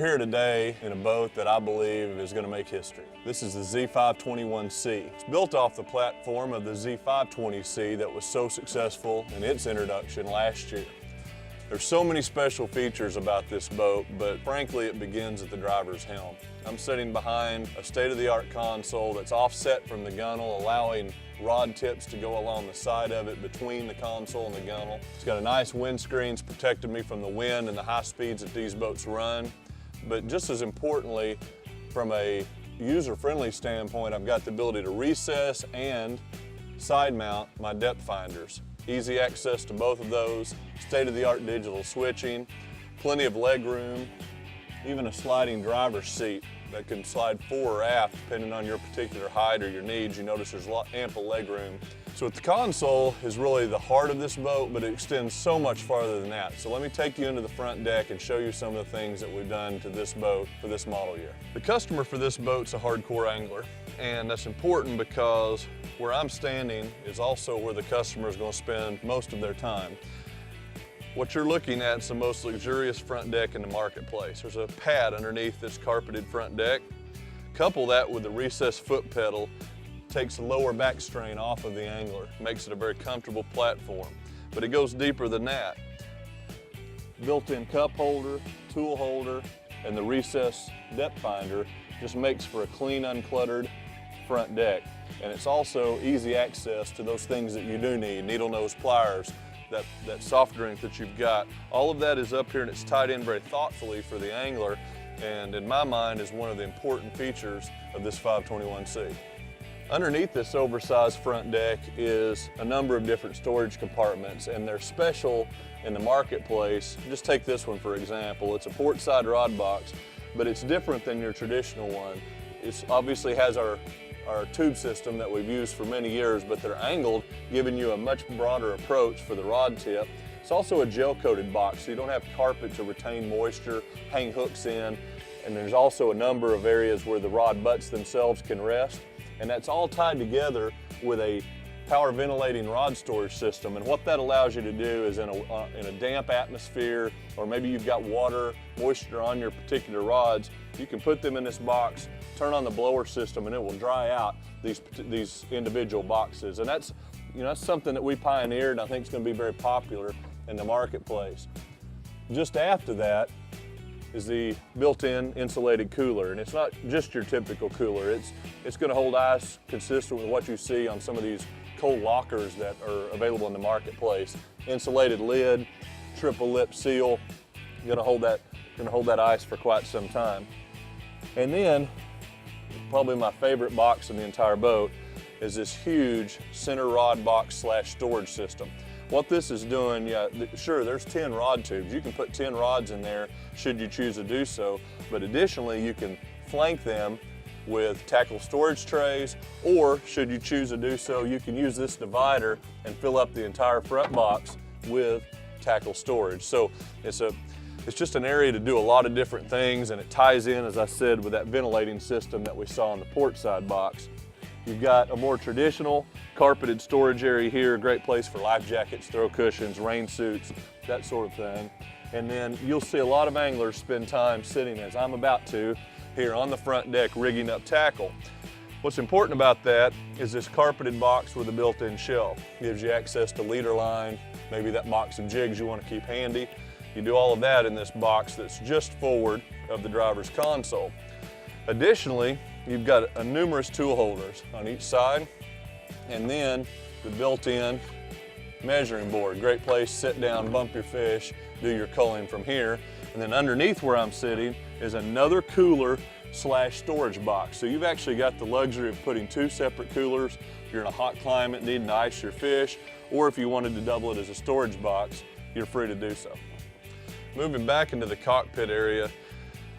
here today in a boat that I believe is going to make history. This is the Z521c. It's built off the platform of the Z520c that was so successful in its introduction last year. There's so many special features about this boat, but frankly it begins at the driver's helm. I'm sitting behind a state-of-the-art console that's offset from the gunnel, allowing rod tips to go along the side of it between the console and the gunnel. It's got a nice windscreen protecting me from the wind and the high speeds that these boats run. But just as importantly, from a user-friendly standpoint, I've got the ability to recess and side mount my depth finders. Easy access to both of those, state-of-the-art digital switching, plenty of leg room, even a sliding driver's seat that can slide fore or aft depending on your particular height or your needs. You notice there's ample leg room. So the console is really the heart of this boat, but it extends so much farther than that. So let me take you into the front deck and show you some of the things that we've done to this boat for this model year. The customer for this boat's a hardcore angler, and that's important because where I'm standing is also where the customer is going to spend most of their time. What you're looking at is the most luxurious front deck in the marketplace. There's a pad underneath this carpeted front deck. Couple that with the recessed foot pedal, takes the lower back strain off of the angler, makes it a very comfortable platform. But it goes deeper than that. Built-in cup holder, tool holder, and the recessed depth finder just makes for a clean, uncluttered front deck. And it's also easy access to those things that you do need, needle nose pliers, that soft drink that you've got. All of that is up here and it's tied in very thoughtfully for the angler, and in my mind is one of the important features of this 521c. Underneath this oversized front deck is a number of different storage compartments, and they're special in the marketplace. Just take this one for example. It's a port side rod box, but it's different than your traditional one. It obviously has our tube system that we've used for many years, but they're angled, giving you a much broader approach for the rod tip. It's also a gel-coated box, so you don't have carpet to retain moisture, hang hooks in, and there's also a number of areas where the rod butts themselves can rest, and that's all tied together with a power ventilating rod storage system. And what that allows you to do is in a damp atmosphere, or maybe you've got water, moisture on your particular rods, you can put them in this box, turn on the blower system, and it will dry out these individual boxes. And that's something that we pioneered, and I think it's going to be very popular in the marketplace. Just after that is the built-in insulated cooler, and it's not just your typical cooler. It's going to hold ice consistent with what you see on some of these cold lockers that are available in the marketplace. Insulated lid, triple lip seal, going to hold that ice for quite some time. And then, probably my favorite box in the entire boat is this huge center rod box slash storage system. What this is doing, sure, there's 10 rod tubes. You can put 10 rods in there should you choose to do so, but additionally you can flank them with tackle storage trays, or should you choose to do so, you can use this divider and fill up the entire front box with tackle storage. So it's just an area to do a lot of different things, and it ties in, as I said, with that ventilating system that we saw in the port side box. You've got a more traditional carpeted storage area here, a great place for life jackets, throw cushions, rain suits, that sort of thing. And then you'll see a lot of anglers spend time sitting, as I'm about to, here on the front deck rigging up tackle. What's important about that is this carpeted box with a built-in shelf. Gives you access to leader line, maybe that box of jigs you want to keep handy. You do all of that in this box that's just forward of the driver's console. Additionally, you've got numerous tool holders on each side, and then the built-in measuring board. Great place, sit down, bump your fish, do your culling from here. And then underneath where I'm sitting is another cooler slash storage box. So you've actually got the luxury of putting two separate coolers if you're in a hot climate needing to ice your fish, or if you wanted to double it as a storage box, you're free to do so. Moving back into the cockpit area,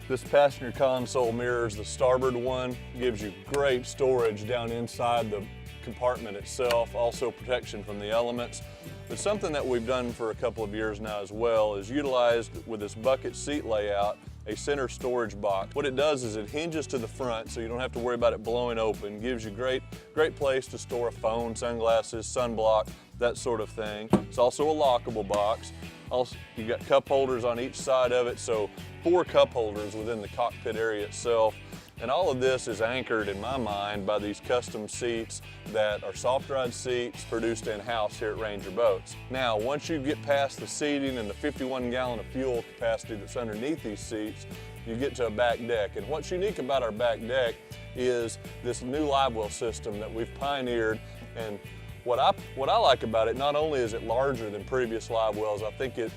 this passenger console mirrors the starboard one, gives you great storage down inside the compartment itself, also protection from the elements. But something that we've done for a couple of years now as well is utilized with this bucket seat layout a center storage box. What it does is it hinges to the front so you don't have to worry about it blowing open. Gives you great place to store a phone, sunglasses, sunblock, that sort of thing. It's also a lockable box. Also, you've got cup holders on each side of it, so 4 cup holders within the cockpit area itself. And all of this is anchored in my mind by these custom seats that are soft ride seats produced in-house here at Ranger Boats. Now, once you get past the seating and the 51 gallon of fuel capacity that's underneath these seats, you get to a back deck. And what's unique about our back deck is this new live well system that we've pioneered. And what I like about it, not only is it larger than previous live wells, I think it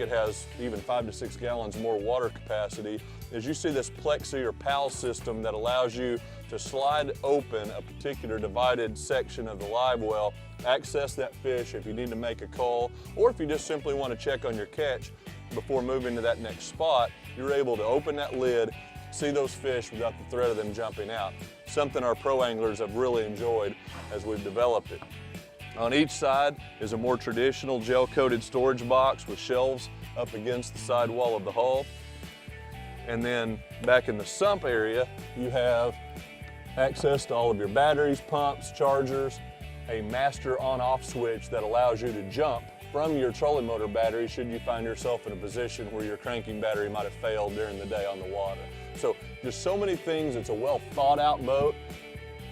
has even 5 to 6 gallons more water capacity, is you see this plexi or PAL system that allows you to slide open a particular divided section of the live well, access that fish if you need to make a call, or if you just simply want to check on your catch before moving to that next spot. You're able to open that lid, see those fish without the threat of them jumping out. Something our pro anglers have really enjoyed as we've developed it. On each side is a more traditional gel-coated storage box with shelves up against the side wall of the hull. And then back in the sump area, you have access to all of your batteries, pumps, chargers, a master on-off switch that allows you to jump from your trolling motor battery should you find yourself in a position where your cranking battery might have failed during the day on the water. So just so many things. It's a well thought out boat.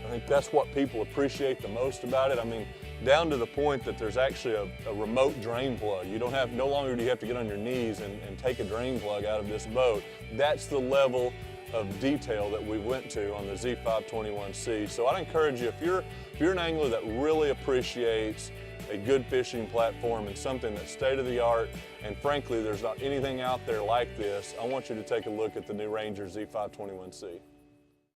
I think that's what people appreciate the most about it. I mean, down to the point that there's actually a remote drain plug. No longer do you have to get on your knees and take a drain plug out of this boat. That's the level of detail that we went to on the Z521c. So I'd encourage you, if you're an angler that really appreciates a good fishing platform and something that's state of the art, and frankly, there's not anything out there like this, I want you to take a look at the new Ranger Z521c.